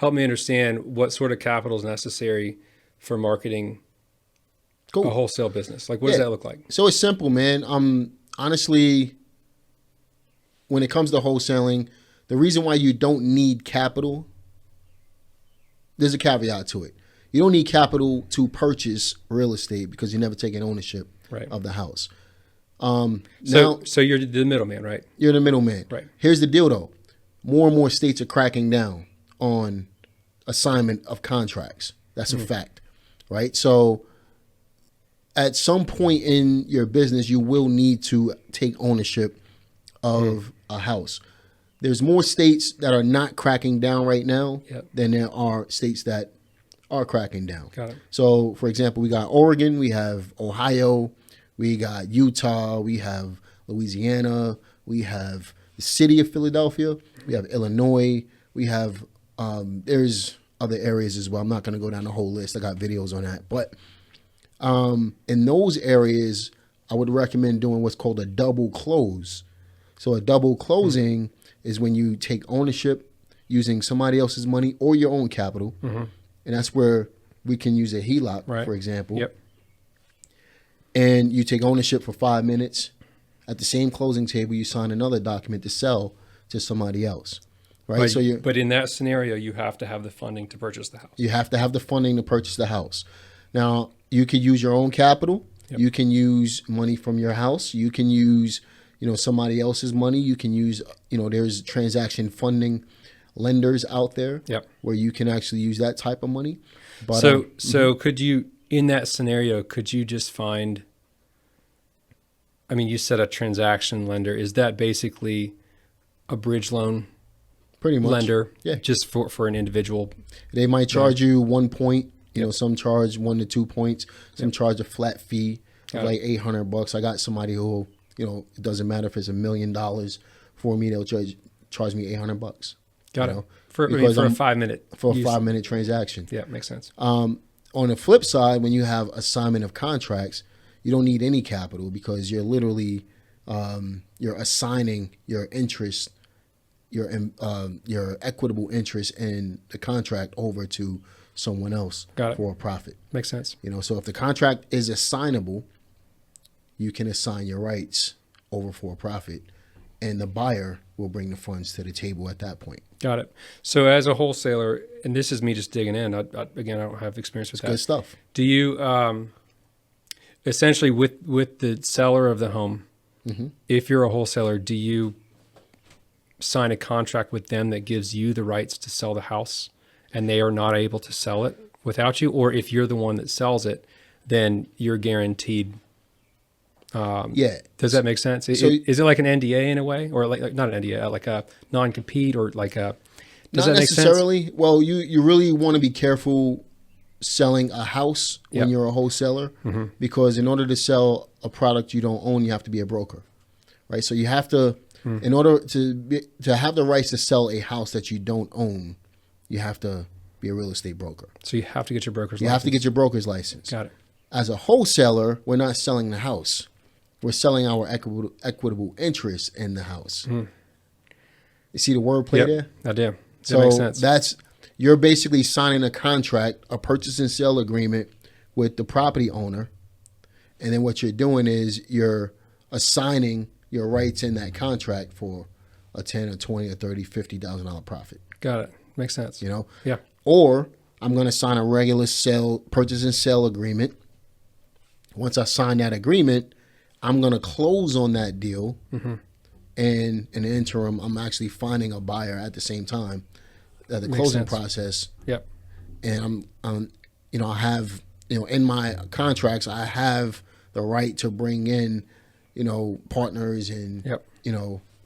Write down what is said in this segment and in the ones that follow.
help me understand what sort of capital is necessary for marketing a wholesale business. Like, what does that look like? So it's simple, man. Honestly, when it comes to wholesaling, the reason why you don't need capital, there's a caveat to it. You don't need capital to purchase real estate because you're never taking ownership of the house. So you're the middleman, right? You're the middleman. Right. Here's the deal, though. More and more states are cracking down on assignment of contracts. That's a fact, right? So at some point in your business, you will need to take ownership of a house. There's more states that are not cracking down right now than there are states that are cracking down. Got it. So, for example, we got Oregon, we have Ohio, we got Utah, we have Louisiana, we have the city of Philadelphia, we have Illinois, we have, there's other areas as well. I'm not going to go down the whole list. I got videos on that. But in those areas, I would recommend doing what's called a double close. So a double closing is when you take ownership using somebody else's money or your own capital. And that's where we can use a HELOC, for example. Yep. And you take ownership for 5 minutes. At the same closing table, you sign another document to sell to somebody else. Right. But in that scenario, you have to have the funding to purchase the house. You have to have the funding to purchase the house. Now, you could use your own capital. You can use money from your house. You can use, somebody else's money. You can use, there's transaction funding lenders out there where you can actually use that type of money. But, so could you, in that scenario, could you just find, you said a transaction lender. Is that basically a bridge loan pretty much lender just for an individual? They might charge you 1 point. Some charge 1 to 2 points. Some charge a flat fee of like $800. I got somebody who, it doesn't matter if it's $1 million for me, they'll charge me $800. Got it. For a 5 minute. For a 5 minute transaction. Yeah, makes sense. On the flip side, when you have assignment of contracts, you don't need any capital because you're literally, you're assigning your interest, your equitable interest in the contract over to someone else for a profit. Makes sense. So if the contract is assignable, you can assign your rights over for a profit, and the buyer will bring the funds to the table at that point. Got it. So as a wholesaler, and this is me just digging in, again, I don't have experience with that. Good stuff. Do you, essentially with the seller of the home, if you're a wholesaler, do you sign a contract with them that gives you the rights to sell the house and they are not able to sell it without you? Or if you're the one that sells it, then you're guaranteed. Does that make sense? Is it like an NDA in a way, or like not an NDA, like a non-compete, or like a? Does that make sense? Not necessarily. Well, you really want to be careful selling a house when you're a wholesaler, because in order to sell a product you don't own, you have to be a broker, right? So you have to, in order to have the rights to sell a house that you don't own, you have to be a real estate broker. So you have to get your broker's license. You have to get your broker's license. Got it. As a wholesaler, we're not selling the house. We're selling our equitable interest in the house. You see the wordplay there? I do. That makes sense. You're basically signing a contract, a purchase and sale agreement with the property owner. And then what you're doing is you're assigning your rights in that contract for a 10 or 20 or 30, $50,000 profit. Got it. Makes sense. Yeah. Or I'm going to sign a regular purchase and sale agreement. Once I sign that agreement, I'm going to close on that deal. And in the interim, I'm actually finding a buyer at the same time, the closing process. Yep. And I have, in my contracts, I have the right to bring in, partners and,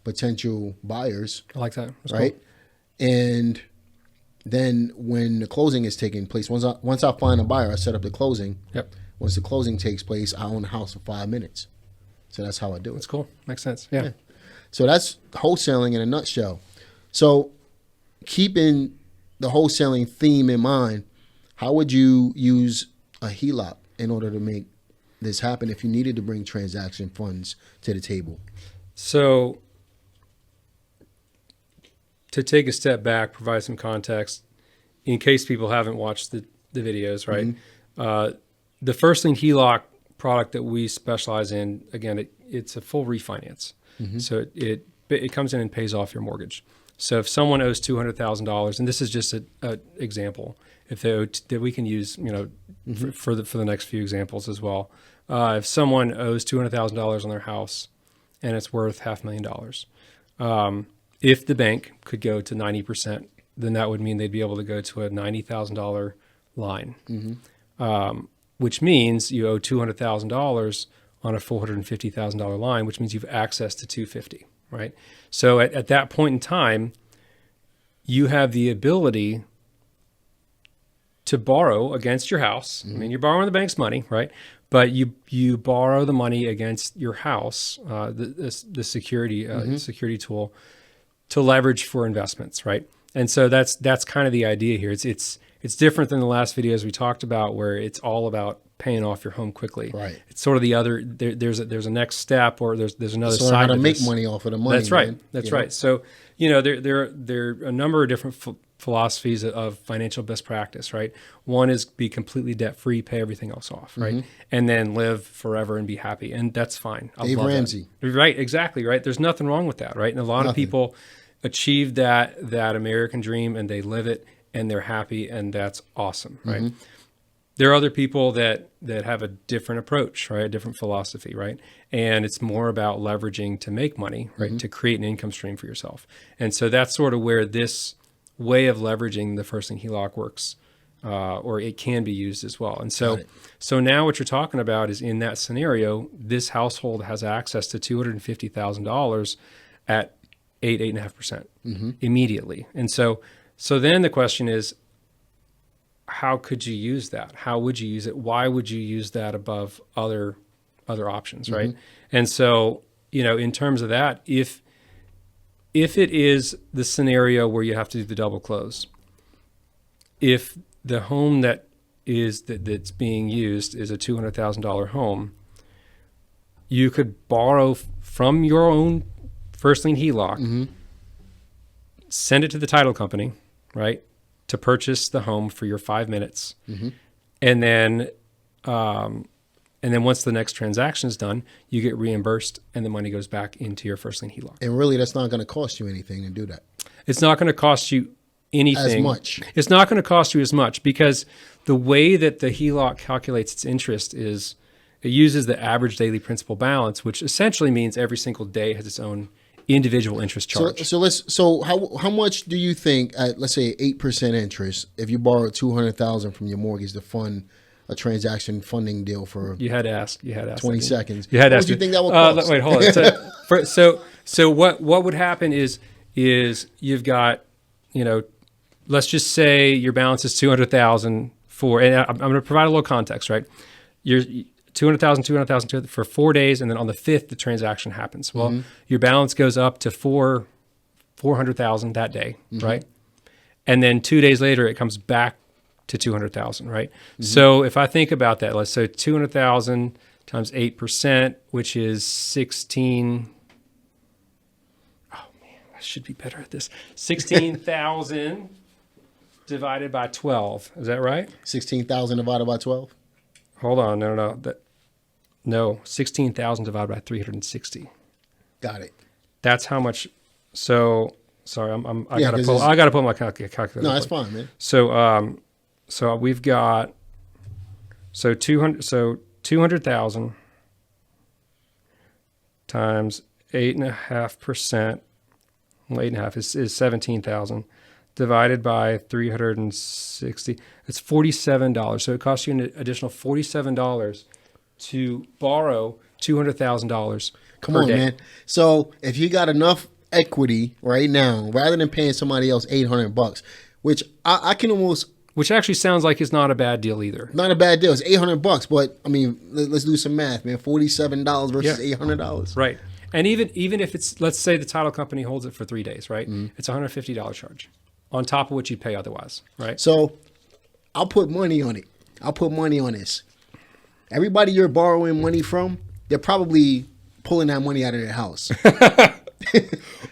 potential buyers. I like that. That's right. Cool. And then when the closing is taking place, once I find a buyer, I set up the closing. Yep. Once the closing takes place, I own the house for 5 minutes. So that's how I do it. That's cool. Makes sense. Yeah. So that's wholesaling in a nutshell. So keeping the wholesaling theme in mind, how would you use a HELOC in order to make this happen if you needed to bring transaction funds to the table? So to take a step back, provide some context, in case people haven't watched the videos, right? The first lien HELOC product that we specialize in, again, it's a full refinance. So it comes in and pays off your mortgage. So if someone owes $200,000, and this is just an example, if they owe that we can use, for the next few examples as well. If someone owes $200,000 on their house and it's worth $500,000, if the bank could go to 90%, then that would mean they'd be able to go to a $90,000 line, which means you owe $200,000 on a $450,000 line, which means you've access to $250,000, right? So at that point in time, you have the ability to borrow against your house. I mean, you're borrowing the bank's money, right? But you borrow the money against your house, the security tool, to leverage for investments, right? And so that's kind of the idea here. It's different than the last videos we talked about, where it's all about paying off your home quickly. Right. It's sort of the other. There's a next step, or there's another side. How to make money off of the money. That's right. Man. That's right. So there are a number of different philosophies of financial best practice, right? One is be completely debt free, pay everything else off, right? And then live forever and be happy, and that's fine. Dave Ramsey. Right. Exactly. Right. There's nothing wrong with that, right? And a lot of people achieve that American dream, and they live it, and they're happy, and that's awesome, right? There are other people that have a different approach, right? A different philosophy, right? And it's more about leveraging to make money, right? To create an income stream for yourself. And so that's sort of where this way of leveraging the first lien HELOC works, or it can be used as well. And so now what you're talking about is, in that scenario, this household has access to $250,000 at 8.5% immediately. And so then the question is, how could you use that? How would you use it? Why would you use that above other options, right? And so, in terms of that, if it is the scenario where you have to do the double close, if the home that's being used is a $200,000 home, you could borrow from your own first lien HELOC, send it to the title company, right, to purchase the home for your 5 minutes, and then once the next transaction is done, you get reimbursed, and the money goes back into your first lien HELOC. And really, that's not going to cost you anything to do that. It's not going to cost you anything. As much. It's not going to cost you as much, because the way that the HELOC calculates its interest is it uses the average daily principal balance, which essentially means every single day has its own individual interest charge. So how much do you think at, let's say, 8% interest, if you borrow $200,000 from your mortgage to fund a transaction funding deal for? You had to ask. 20 seconds. You had to ask. What do you think that would cost? Wait, hold on. So what would happen is you've got, let's just say your balance is $200,000 for, and I'm going to provide a little context, right? You're $200,000 for 4 days, and then on the 5th the transaction happens. Well, your balance goes up to $400,000 that day, right? And then 2 days later it comes back to $200,000, right? So if I think about that, let's say $200,000 times 8%, which is 16. Oh man, I should be better at this. 16,000 divided by 12. Is that right? 16,000 divided by 12. Hold on, no, 16,000 divided by 360. Got it. That's how much. So sorry, I gotta pull my calculator. No, that's fine, man. So we've got 200,000 times 8.5%. Well, 8.5 is 17,000 divided by 360. It's $47. So it costs you an additional $47 to borrow $200,000. Come on, man. So if you got enough equity right now, rather than paying somebody else $800, which I can almost. Which actually sounds like it's not a bad deal either. Not a bad deal. It's $800, but I mean, let's do some math, man. $47 versus $800. Right. And even if it's, let's say the title company holds it for 3 days, right? It's a $150 charge on top of what you'd pay otherwise, right? So I'll put money on it. I'll put money on this. Everybody you're borrowing money from, they're probably pulling that money out of their house.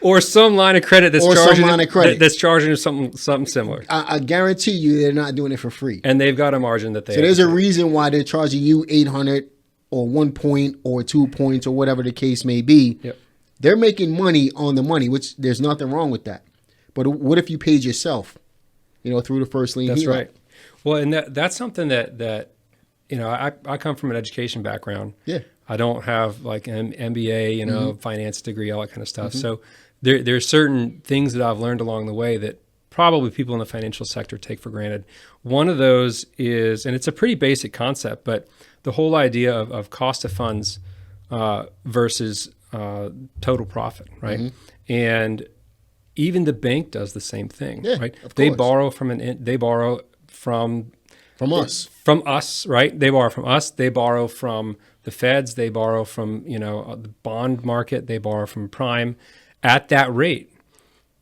or some line of credit that's Or some charging line of credit. that's charging something similar, I guarantee you they're not doing it for free. and they've got a margin that they. So there's a reason why they're charging you 800 or 1 point or 2 points or whatever the case may be. Yep. They're making money on the money, which there's nothing wrong with that. But what if you paid yourself, through the first lien? That's HELOC? right. Well, and that's something that I come from an education background. Yeah. I don't have like an MBA, finance degree, all that kind of stuff. Mm-hmm. So there's certain things that I've learned along the way that probably people in the financial sector take for granted. One of those is, and it's a pretty basic concept, but the whole idea of cost of funds versus total profit, right? Mm-hmm. And even the bank does the same thing, right? They borrow from us, right? They borrow from us. They borrow from the feds. They borrow from the bond market. They borrow from prime at that rate.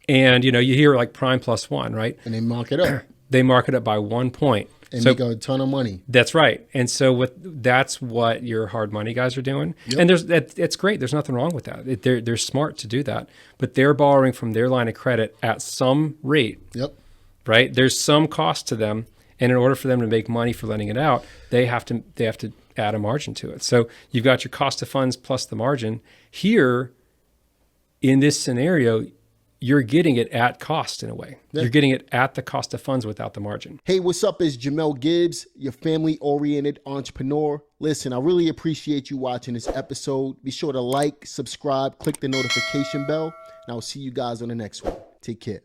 And you hear like prime +1, right? And they mark it up. They mark it up by 1 point. And make a ton of money. That's right. And so that's what your hard money guys are doing. Yep. And it's great. There's nothing wrong with that. They're smart to do that. But they're borrowing from their line of credit at some rate. Yep. Right? There's some cost to them. And in order for them to make money for lending it out, they have to add a margin to it. So you've got your cost of funds plus the margin. Here, in this scenario, you're getting it at cost in a way. Yeah. You're getting it at the cost of funds without the margin. Hey, what's up? It's Jamel Gibbs, your family-oriented entrepreneur. Listen, I really appreciate you watching this episode. Be sure to like, subscribe, click the notification bell, and I'll see you guys on the next one. Take care.